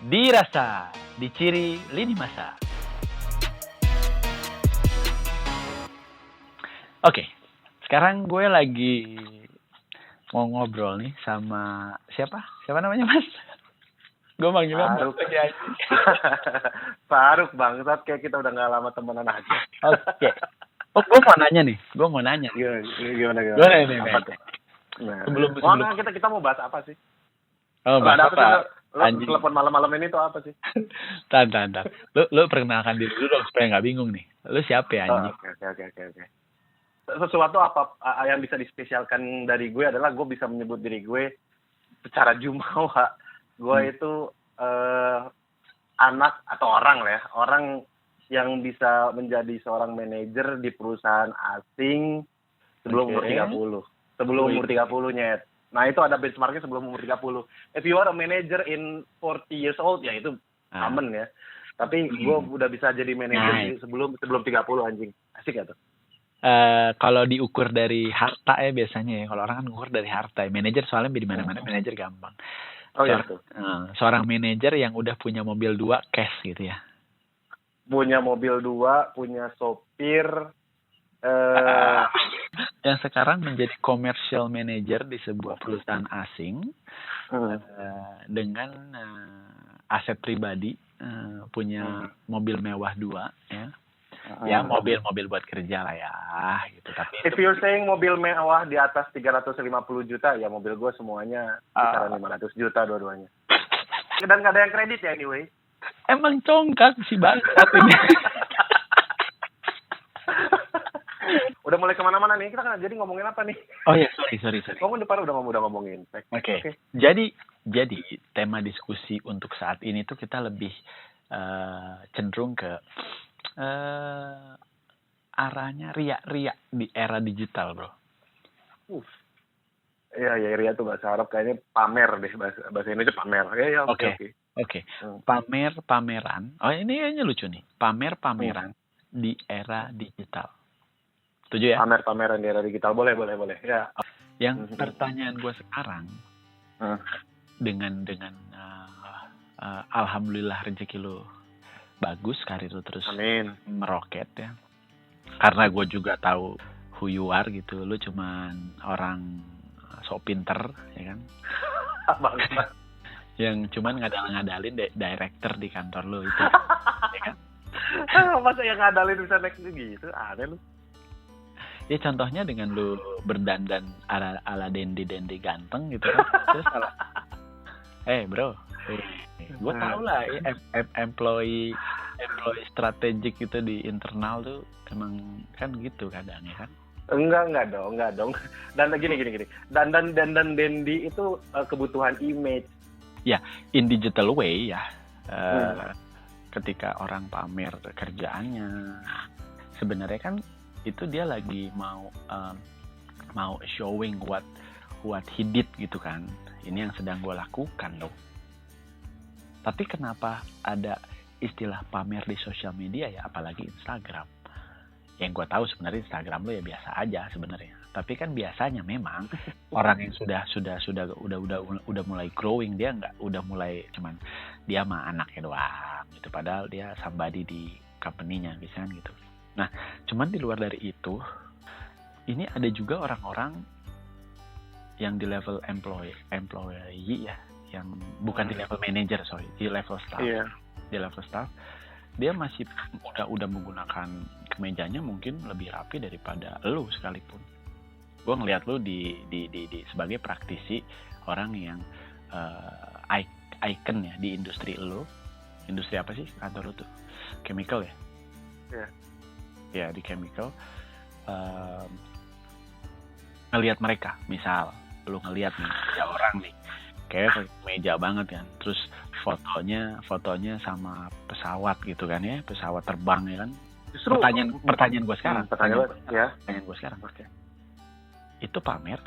Dirasa, diciri lini masa. Oke, sekarang gue lagi mau ngobrol nih sama siapa? Siapa namanya, Mas? Gue manggilnya Faruk. Mas aja. Faruk bangsat, kayak kita udah gak lama temenan aja. Oke. Oh, gue mau nanya nih. Gimana? Gue nanya nih. Apa tuh? Nah, Sebelum- kita mau bahas apa sih? Oh, Ada bahas apa sih? apa? Lo Anjing. telepon malam-malam ini tuh apa sih? Tahan. Lu perkenalkan diri dulu dong supaya nggak bingung nih. Lu siapa ya, anjing? Oke. Sesuatu apa yang bisa dispesialkan dari gue adalah gue bisa menyebut diri gue secara jumawa. Gue itu anak atau orang lah ya, orang yang bisa menjadi seorang manajer di perusahaan asing sebelum umur 30. Sebelum umur 30 nyet. Nah, itu ada benchmarknya sebelum umur 30. If you are a manager in 40 years old, ya itu aman ya. Tapi gue udah bisa jadi manajer sebelum 30 anjing. Asik gak tuh? Kalau diukur dari harta ya biasanya ya. Kalau orang kan ukur dari harta ya. Manajer soalnya di mana-mana manajer gampang. Oh iya tuh. Seorang manajer yang udah punya mobil 2 cash gitu ya. Punya mobil 2, punya sopir. Yang sekarang menjadi commercial manager di sebuah perusahaan asing dengan aset pribadi, punya mobil mewah 2 ya. Ya mobil buat kerja lah ya gitu. Tapi if you're saying mobil mewah di atas 350 juta, ya mobil gue semuanya kisaran 500 juta dua-duanya. Dan gak ada yang kredit ya anyway. Emang congkak si bangsat ini. Udah mulai kemana-mana nih, kita kan jadi ngomongin apa nih? Oh ya, sorry. Ngomong depan udah ngomongin. Oke. Jadi tema diskusi untuk saat ini tuh kita lebih cenderung ke arahnya riak di era digital, bro. Iya, ria tuh bahasa Arab kayaknya pamer deh, bahasa Indonesia pamer. Ya, Oke. Pameran. Oh, ini lucu nih. Pameran di era digital. Setuju ya? Pameran di era digital, boleh. Ya. Yang pertanyaan gue sekarang, dengan alhamdulillah rezeki lu bagus, karir lu terus meroket ya. Karena gue juga tahu who you are gitu, lu cuman orang sok pinter ya kan. Yang cuman ngadalin director di kantor lu itu. Ya kan? Masa yang ngadalin bisa next gitu? Aneh lu. Ya contohnya dengan lu berdandan ala Dendi ganteng gitu kan. Terus salah. Bro. Gue tau lah employee strategik itu di internal tuh emang kan gitu kadang ya kan. Enggak dong. Dan gini. Dan Dendi itu kebutuhan image. Ya, in digital way ya. Ketika orang pamer kerjaannya, sebenarnya kan itu dia lagi mau showing what he did gitu kan. Ini yang sedang gue lakukan loh. Tapi kenapa ada istilah pamer di sosial media ya, apalagi Instagram? Yang gue tahu sebenarnya Instagram lo ya biasa aja sebenarnya. Tapi kan biasanya memang orang yang udah mulai growing, dia udah mulai cuman dia mah anaknya doang gitu. Padahal dia somebody di company-nya bisa gitu. Nah, cuman di luar dari itu, ini ada juga orang-orang yang di level employee ya, yang bukan di level manager, di level staff. Yeah. Di level staff, dia masih udah menggunakan kemejanya mungkin lebih rapi daripada lu sekalipun. Gue ngeliat lu di sebagai praktisi, orang yang icon ya di industri lu. Industri apa sih kantor lu tuh? Chemical ya? Iya. Ya di chemical. Ngelihat mereka, misal lu ngelihat nih ya orang nih kayak meja banget kan, terus fotonya sama pesawat gitu kan ya, pesawat terbang ya kan. Justru pertanyaan gue sekarang, pertanyaan gue sekarang, itu pamer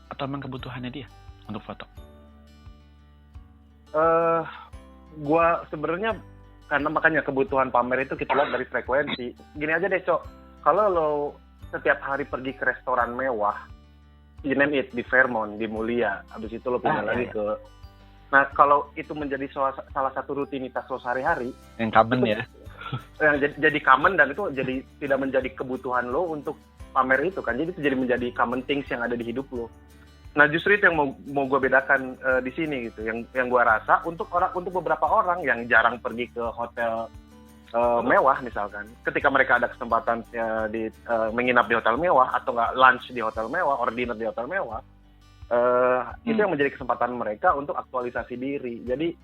atau emang kebutuhannya dia untuk foto? Gue sebenarnya karena makanya kebutuhan pamer itu kita lihat dari frekuensi. Gini aja deh, Cok. Kalau lo setiap hari pergi ke restoran mewah, you name it, di Fairmont, di Mulia, habis itu lo pindah lagi ke Nah, kalau itu menjadi salah satu rutinitas lo sehari-hari, Yang common itu ya. yang jadi common, dan itu jadi tidak menjadi kebutuhan lo untuk pamer itu kan. Jadi itu jadi menjadi common things yang ada di hidup lo. Nah, justru itu yang mau gue bedakan di sini gitu. Yang gue rasa untuk beberapa orang yang jarang pergi ke hotel mewah misalkan, ketika mereka ada kesempatan menginap di hotel mewah atau nggak lunch di hotel mewah, or dinner di hotel mewah, itu yang menjadi kesempatan mereka untuk aktualisasi diri. Jadi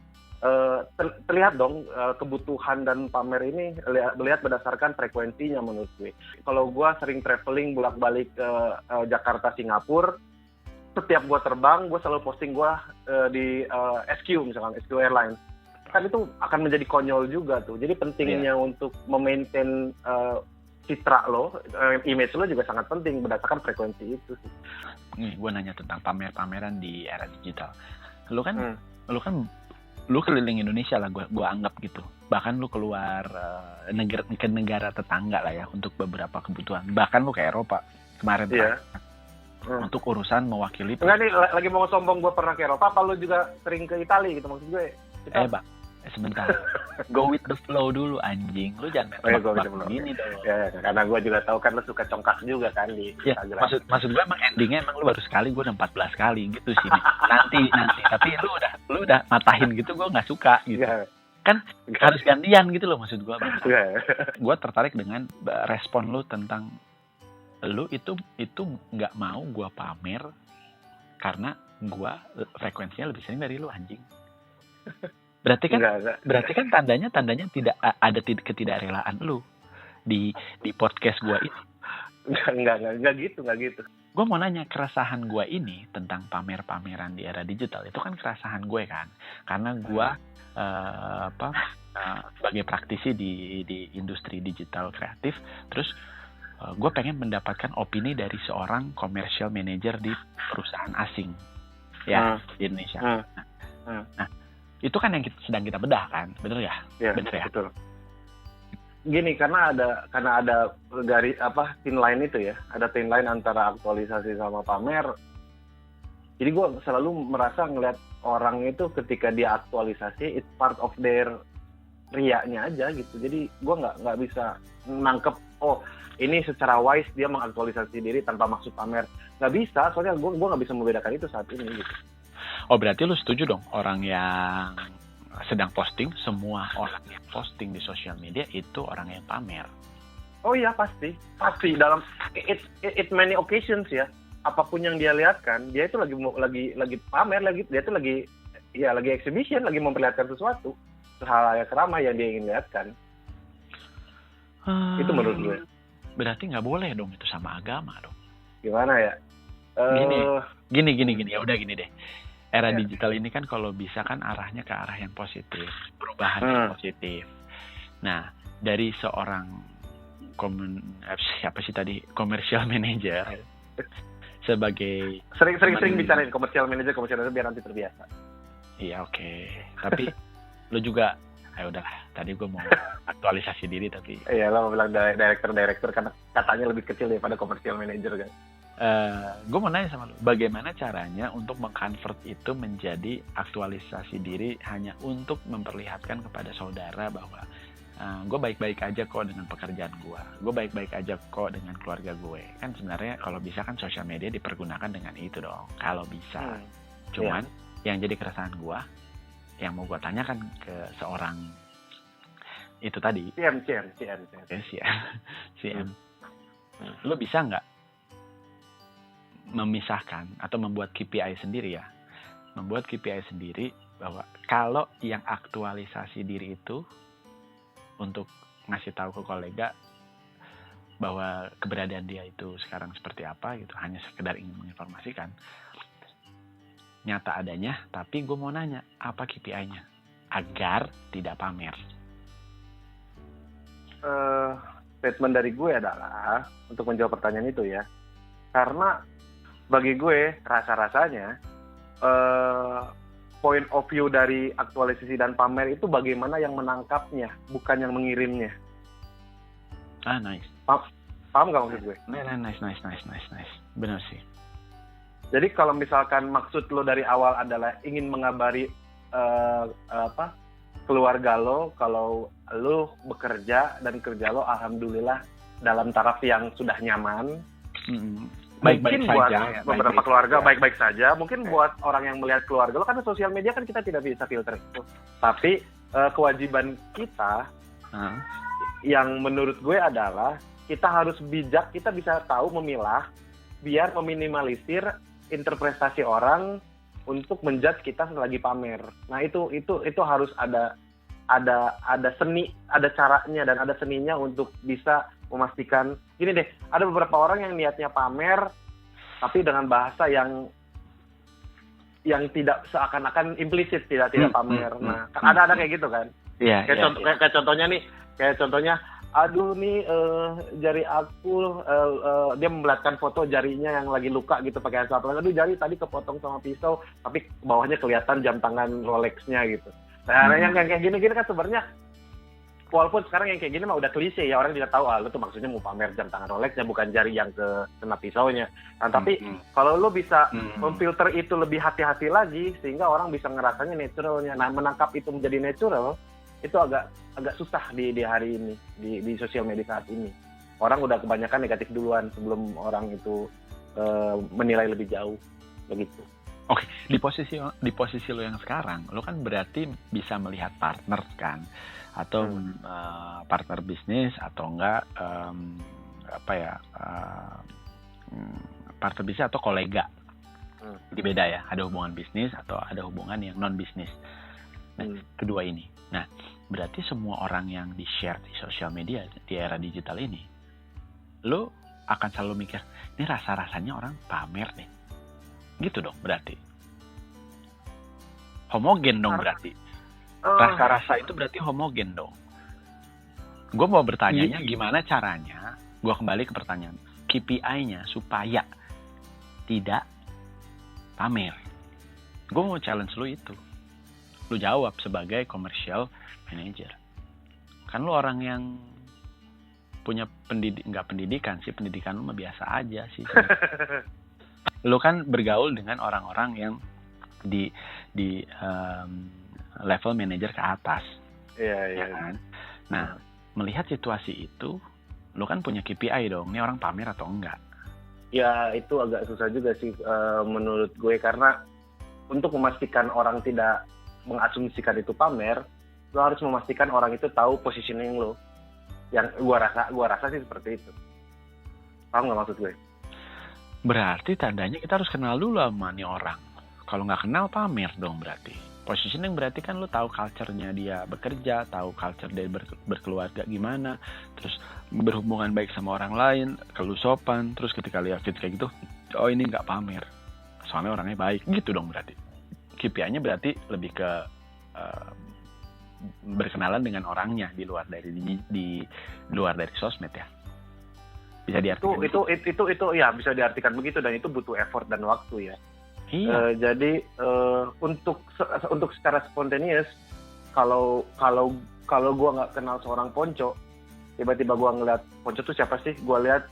terlihat dong kebutuhan dan pamer ini melihat berdasarkan frekuensinya menurut gue. Kalau gue sering traveling bolak-balik ke Jakarta, Singapura, setiap gue terbang gue selalu posting gue di SQ misalkan, SQ Airlines. Kan itu akan menjadi konyol juga tuh. Jadi pentingnya untuk memaintain citra lo, image lo juga sangat penting berdasarkan frekuensi itu sih. Nih, gue nanya tentang pamer-pameran di era digital. Lu keliling Indonesia lah, gue anggap gitu. Bahkan lu keluar ke negara tetangga lah ya untuk beberapa kebutuhan. Bahkan lu ke Eropa kemarin untuk urusan mewakili. Enggak nih, lagi mau sombong gue pernah ke Eropa, apa lu juga sering ke Italia gitu maksud gue? Sebentar. Go with the flow dulu anjing. Lu jangan gini dong. Ya, karena gue juga tahu kan lu suka congkak juga kan di Instagram. Maksud gue emang endingnya emang lu baru sekali, gue udah 14 kali gitu sih. Nanti. Tapi lu udah matahin gitu, gue nggak suka gitu. Kan harus gantian gitu loh maksud gue. Gue tertarik dengan respon lu tentang lu itu nggak mau gue pamer karena gue frekuensinya lebih sering dari lu anjing. Berarti kan tandanya tidak ada ketidakrelaan lu di podcast gue ini. Enggak gitu. Gue mau nanya, keresahan gue ini tentang pamer-pameran di era digital itu kan keresahan gue kan, karena gue sebagai praktisi di industri digital kreatif, terus gue pengen mendapatkan opini dari seorang commercial manager di perusahaan asing ya di Indonesia. Nah, itu kan yang sedang kita bedah kan, bener ya? Bener ya. Betul. Gini, karena ada garis thin line itu ya, ada thin line antara aktualisasi sama pamer. Jadi gue selalu merasa ngeliat orang itu ketika dia aktualisasi, it's part of their riaknya aja gitu. Jadi gue nggak bisa nangkep, oh ini secara wise dia mengaktualisasi diri tanpa maksud pamer. Nggak bisa, soalnya gue nggak bisa membedakan itu saat ini gitu. Oh, berarti lu setuju dong orang yang sedang posting, semua orang yang posting di sosial media itu orang yang pamer? Oh iya, pasti dalam it many occasions ya. Apapun yang dia lihat kan, dia itu lagi pamer, dia itu lagi exhibition, lagi memperlihatkan sesuatu, hal yang ramai yang dia ingin lihatkan. Itu menurut gue. Berarti nggak boleh dong itu sama agama dong. Gimana ya? Gini ya udah gini deh. Era digital ini kan kalau bisa kan arahnya ke arah yang positif, perubahan yang positif. Nah, dari seorang commercial manager sebagai sering bicarain commercial manager biar nanti terbiasa. Iya, oke. Tapi lu juga udahlah, tadi gue mau aktualisasi diri tapi iya, lo mau bilang director karena katanya lebih kecil daripada commercial manager kan. Gue mau nanya sama lu, bagaimana caranya untuk mengkonvert itu menjadi aktualisasi diri hanya untuk memperlihatkan kepada saudara bahwa gue baik-baik aja kok dengan pekerjaan gue baik-baik aja kok dengan keluarga gue. Kan sebenarnya kalau bisa kan sosial media dipergunakan dengan itu dong, kalau bisa. Cuman yang jadi keresahan gue, yang mau gue tanyakan ke seorang itu tadi, CM, lu bisa nggak memisahkan atau membuat KPI sendiri bahwa kalau yang aktualisasi diri itu untuk ngasih tahu ke kolega bahwa keberadaan dia itu sekarang seperti apa gitu, hanya sekedar ingin menginformasikan, nyata adanya, tapi gue mau nanya apa KPI-nya agar tidak pamer? Statement dari gue adalah untuk menjawab pertanyaan itu ya, karena bagi gue rasa-rasanya point of view dari aktualisasi dan pamer itu bagaimana yang menangkapnya, bukan yang mengirimnya. Nice. Paham gak maksud gue? Nice. Benar sih. Jadi kalau misalkan maksud lo dari awal adalah ingin mengabari keluarga lo kalau lo bekerja dan kerja lo alhamdulillah dalam taraf yang sudah nyaman. Baik-baik Mungkin buat saja ya, beberapa baik-baik keluarga saja. baik-baik saja. Mungkin buat orang yang melihat keluarga lo, karena sosial media kan kita tidak bisa filter itu. Tapi kewajiban kita Hah? yang menurut gue adalah kita harus bijak, kita bisa tahu memilah biar meminimalisir interpretasi orang untuk menjudge kita lagi pamer. Nah itu harus ada seni, ada caranya dan ada seninya untuk bisa memastikan. Gini deh, ada beberapa orang yang niatnya pamer tapi dengan bahasa yang tidak seakan-akan implisit, tidak pamer. Nah, ada kayak gitu kan. Iya. Kayak contohnya aduh nih jari aku dia memperlihatkan foto jarinya yang lagi luka gitu pakai hand sanitizer. Aduh jari tadi kepotong sama pisau, tapi bawahnya kelihatan jam tangan Rolex-nya gitu. Nah, yang kayak gini-gini kan sebenarnya walaupun sekarang yang kayak gini mah udah klise ya, orang juga tahu lu tuh maksudnya mau pamer jam tangan Rolex-nya bukan jari yang kena pisaunya. Nah, tapi kalau lu bisa memfilter itu lebih hati-hati lagi sehingga orang bisa ngerasanya naturalnya. Nah, menangkap itu menjadi natural itu agak susah di hari ini di sosial media saat ini. Orang udah kebanyakan negatif duluan sebelum orang itu menilai lebih jauh begitu. Oke, di posisi lo yang sekarang, lo kan berarti bisa melihat partner kan, atau partner bisnis atau enggak partner bisnis atau kolega. Jadi beda ya, ada hubungan bisnis atau ada hubungan yang non bisnis. Nah, kedua ini. Nah, berarti semua orang yang di-share di sosial media di era digital ini, lo akan selalu mikir, ini rasa-rasanya orang pamer nih. Gitu dong berarti. Homogen dong berarti. Rasa-rasa itu berarti homogen dong. Gue mau bertanyanya gimana caranya, gue kembali ke pertanyaan, KPI-nya supaya tidak pamer. Gue mau challenge lu itu. Lu jawab sebagai commercial manager. Kan lu orang yang punya pendidikan sih, pendidikan lu mah biasa aja sih. Lu kan bergaul dengan orang-orang yang di level manager ke atas. Iya. Kan? Nah, melihat situasi itu, lu kan punya KPI dong. Ini orang pamer atau enggak? Ya, itu agak susah juga sih menurut gue, karena untuk memastikan orang tidak mengasumsikan itu pamer, lo harus memastikan orang itu tahu positioning lo. Yang gua rasa sih seperti itu. Paham nggak maksud gue? Berarti tandanya kita harus kenal dulu sama nih orang. Kalau nggak kenal, pamer dong berarti. Positioning berarti kan lo tahu culture-nya dia bekerja, tahu culture dia berkeluarga gimana, terus berhubungan baik sama orang lain, kalau sopan, terus ketika lihat fit kayak gitu, oh ini nggak pamer, soalnya orangnya baik, gitu dong berarti. KPI-nya berarti lebih ke berkenalan dengan orangnya di luar dari sosmed ya. Bisa diartikan itu ya bisa diartikan begitu, dan itu butuh effort dan waktu ya. Iya. Jadi untuk secara spontaneous, kalau gue nggak kenal seorang Ponco, tiba-tiba gue ngeliat Ponco tuh siapa sih, gue lihat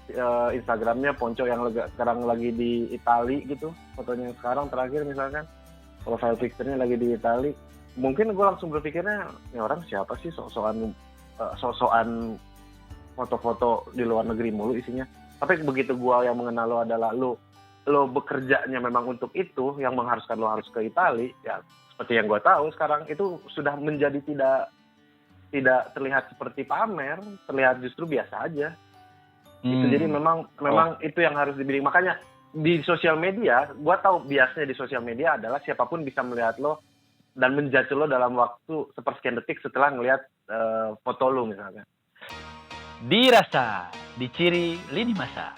Instagramnya Ponco yang sekarang lagi di Itali gitu, fotonya sekarang terakhir misalkan profile picture-nya lagi di Itali, mungkin gue langsung berpikirnya ini orang siapa sih, sosokan foto-foto di luar negeri mulu isinya. Tapi begitu gue yang mengenal lo adalah lo bekerjanya memang untuk itu, yang mengharuskan lo harus ke Itali, ya seperti yang gue tahu sekarang itu sudah menjadi tidak terlihat seperti pamer, terlihat justru biasa aja. Itu jadi memang itu yang harus dibidik. Makanya di sosial media, gue tahu biasanya di sosial media adalah siapapun bisa melihat lo dan menjudge lo dalam waktu sepersekian detik setelah ngelihat foto lo misalnya. Dirasa, diciri lini masa.